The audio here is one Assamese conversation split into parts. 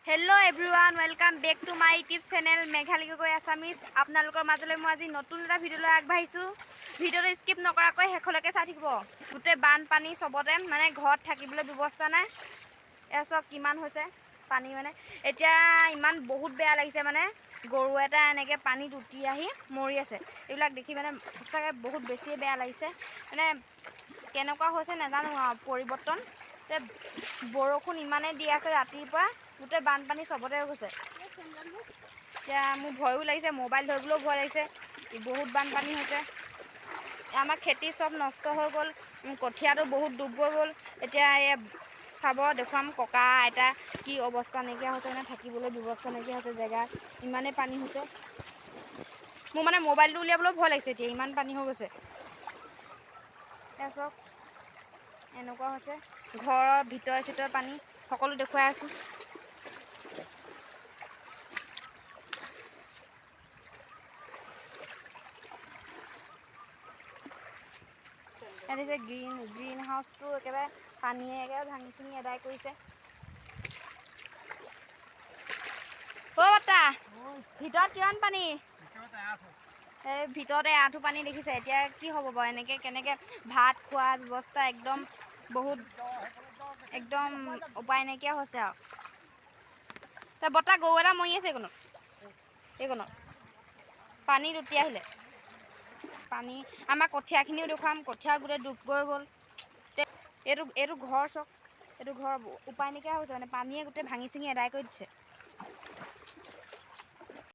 hello everyone welcome back to my YouTube channel Meghali Gogoi Assamese आपनालोকৰ মাজলৈ মই আজি নতুন এটা ভিডিঅ' লৈ আগবাঢ়িছো ভিডিঅ'টো স্কিপ নকৰাকৈ শেষলৈকে চাই থাকিব গুটে বানপানী সবতে মানে ঘৰত থাকিবলৈ ব্যৱস্থা নাই এসব কিমান হৈছে পানী মানে এতিয়া ইমান বহুত বেয়া লাগিছে মানে গৰু এটা এনেকে পানীত উটি আহি মৰি আছে এইবিলাক দেখি মানে সঁচাকৈ বহুত বেছি বেয়া লাগিছে মানে কেনেকুৱা হৈছে নাজানো পৰিৱৰ্তন বৰষুণ ইমানে দি আছে ৰাতিপুৱা গোটে বানপানী সবতে হৈ গৈছে এতিয়া মোৰ ভয়ও লাগিছে মোবাইল ধৰিবলৈও ভয় লাগিছে বহুত বানপানী হৈছে আমাৰ খেতি সব নষ্ট হৈ গ'ল কঠিয়াটো বহুত ডুব গৈ গ'ল এতিয়া চাব দেখুৱাম ককা আইতা কি অৱস্থা নাইকিয়া হৈছে মানে থাকিবলৈ ব্যৱস্থা নাইকিয়া হৈছে জেগা ইমানে পানী হৈছে মোৰ মানে মোবাইলটো উলিয়াবলৈ ভয় লাগিছে এতিয়া ইমান পানী হৈ গৈছে চব এনেকুৱা হৈছে ঘৰৰ ভিতৰে পানী সকলো দেখুৱাই আছোঁ এনেকৈ গ্ৰীণ হাউচটো একেবাৰে পানীয়ে একেবাৰে ভাঙি চিঙি এদাই কৰিছে বৰ্তা ভিতৰত কিমান পানী এই ভিতৰতে আঁঠু পানী দেখিছে এতিয়া কি হ'ব বাৰু এনেকৈ কেনেকৈ ভাত খোৱা ব্যৱস্থা একদম বহুত একদম উপায় নাইকিয়া হৈছে আৰু তে বৰ্তা গৰু এটা মৰি আছে এইকণত পানীত উটি আহিলে পানী আমাৰ কঠীয়াখিনিও দেখুৱাম কঠীয়া গোটেই ডুব গৈ গ'ল এইটো ঘৰ চক এইটো ঘৰ উপায় নাইকিয়া হৈছে মানে পানীয়ে গোটেই ভাঙি চিঙি এদাই কৰি দিছে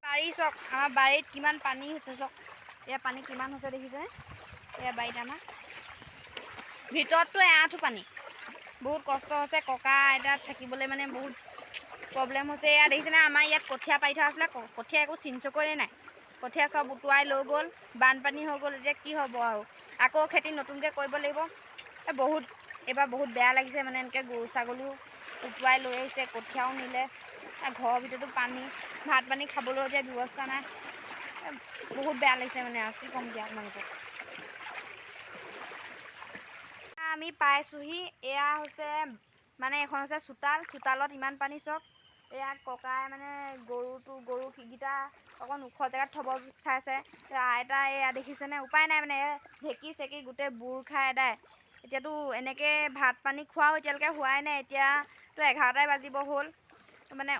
বাৰী চক আমাৰ বাৰীত কিমান পানী হৈছে চক এয়া পানী কিমান হৈছে দেখিছে এয়া বাৰীত আমাৰ ভিতৰততো এআঁঠু পানী বহুত কষ্ট হৈছে ককা আইতাত থাকিবলৈ মানে বহুত প্ৰব্লেম হৈছে এয়া দেখিছেনে আমাৰ ইয়াত কঠীয়া পাৰি থোৱা আছিলে কঠীয়া একো চিনচকৰে নাই কঠীয়া সব উটুৱাই লৈ গ'ল বানপানী হৈ গ'ল এতিয়া কি হ'ব আৰু আকৌ খেতি নতুনকৈ কৰিব লাগিব বহুত এইবাৰ বহুত বেয়া লাগিছে মানে এনেকৈ গৰু ছাগলীও উটুৱাই লৈ আহিছে কঠীয়াও নিলে ঘৰৰ ভিতৰতো পানী ভাত পানী খাবলৈও এতিয়া ব্যৱস্থা নাই বহুত বেয়া লাগিছে মানে আৰু কি ক'ম দিয়া আপোনালোকক আমি পাইছোঁহি এয়া হৈছে মানে এখন হৈছে চোতালত ইমান পানী চব এয়া ককাই মানে গৰুকেইটা অকণ ওখ জেগাত থ'ব চাইছে আইতা এয়া দেখিছেনে উপায় নাই মানে ঢেঁকী চেকি গোটেই বুৰ খাই এদাই এতিয়াতো এনেকৈ ভাত পানী খোৱাও এতিয়ালৈকে হোৱাই নাই এতিয়াতো 11টাই বাজিব হ'ল মানে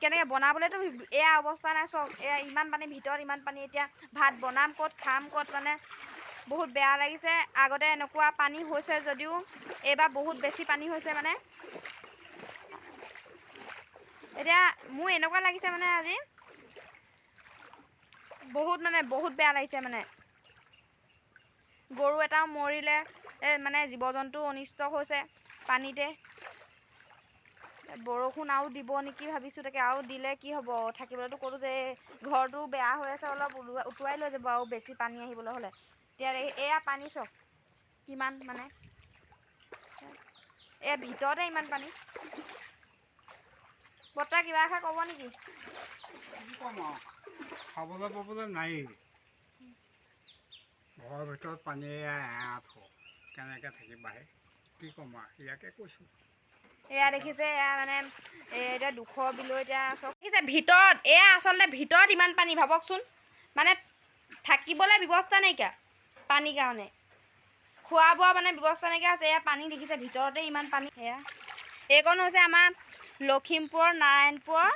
কেনেকৈ বনাবলৈতো এয়া অৱস্থা নাই চব এয়া ইমান পানী ভিতৰত ইমান পানী এতিয়া ভাত বনাম ক'ত খাম ক'ত মানে বহুত বেয়া লাগিছে আগতে এনেকুৱা পানী হৈছে যদিও এইবাৰ বহুত বেছি পানী হৈছে মানে এতিয়া মোৰ এনেকুৱা লাগিছে মানে আজি বহুত বেয়া লাগিছে মানে গৰু এটাও মৰিলে মানে জীৱ জন্তু অনিষ্ট হৈছে পানীতে বৰষুণ আৰু দিব নেকি ভাবিছোঁ তাকে আৰু দিলে কি হ'ব থাকিবলৈতো ক'তো যে ঘৰটো বেয়া হৈ আছে অলপ উটুৱাই লৈ যাব আৰু বেছি পানী আহিবলৈ হ'লে এতিয়া এয়া পানী চব কিমান মানে এয়া ভিতৰতে ইমান পানী বৰ্তা কিবা এষাৰ ক'ব নেকি খাবলৈ পাবলৈ নাই ঘৰৰ ভিতৰত পানীয়ে এআঁঠু কেনেকৈ থাকিবাহে কি ক'ম আৰু ইয়াকে কৈছোঁ এয়া দেখিছে এয়া মানে এতিয়া দুখ বিলৈ এতিয়া চব দেখিছে ভিতৰত এয়া আচলতে ভিতৰত ইমান পানী ভাবকচোন মানে থাকিবলৈ ব্যৱস্থা নাইকিয়া পানীৰ কাৰণে খোৱা বোৱা মানে ব্যৱস্থা নাইকিয়া আছে এয়া পানী দেখিছে ভিতৰতে ইমান পানী এয়া এইকণ হৈছে আমাৰ লখিমপুৰৰ নাৰায়ণপুৰৰ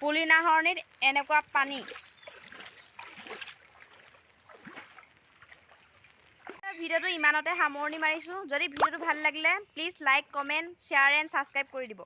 পুলিনাহৰণিত এনেকুৱা পানী ভিডিঅ'টো ইমানতে সামৰণি মাৰিছোঁ যদি ভিডিঅ'টো ভাল লাগিলে please like comment share and subscribe কৰি দিব